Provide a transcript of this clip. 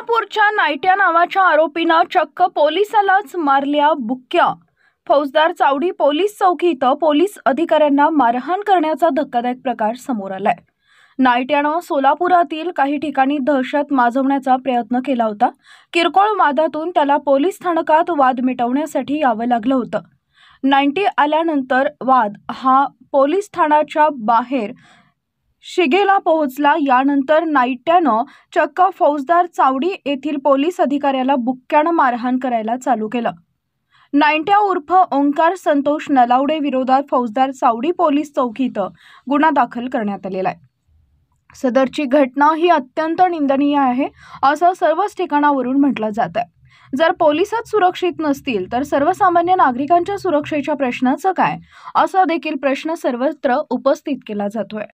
सोलापूरच्या नायट्या नावाच्या आरोपीनं चक्क पोलिसालाच मारल्या बुक्क्या। फौजदार चावडी पोलीस चौकी इथं पोलीस अधिकाऱ्यांना मारहाण करण्याचा धक्कादायक प्रकार समोर आलाय। नायट्यानं सोलापुरातील काही ठिकाणी दहशत माजवण्याचा प्रयत्न केला होता। किरकोळ वादातून त्याला पोलीस स्थानकात वाद मिटवण्यासाठी यावं लागलं होतं। 90 आल्यानंतर वाद हा पोलीस ठाण्याच्या बाहेर शिगेला पोहोचला। यानंतर नायट्यानं चक्क फौजदार चावडी येथील पोलीस अधिकाऱ्याला बुक्क्यानं मारहाण करायला चालू केलं। नायट्या उर्फ ओंकार संतोष नलावडे विरोधात फौजदार चावडी पोलीस चौकीत गुन्हा दाखल करण्यात आलेला आहे। सदरची घटना ही अत्यंत निंदनीय आहे असं सर्वच ठिकाणावरून म्हटलं जात आहे। जर पोलिसच सुरक्षित नसतील तर सर्वसामान्य नागरिकांच्या सुरक्षेच्या प्रश्नाचं काय, असा देखील प्रश्न सर्वत्र उपस्थित केला जातोय।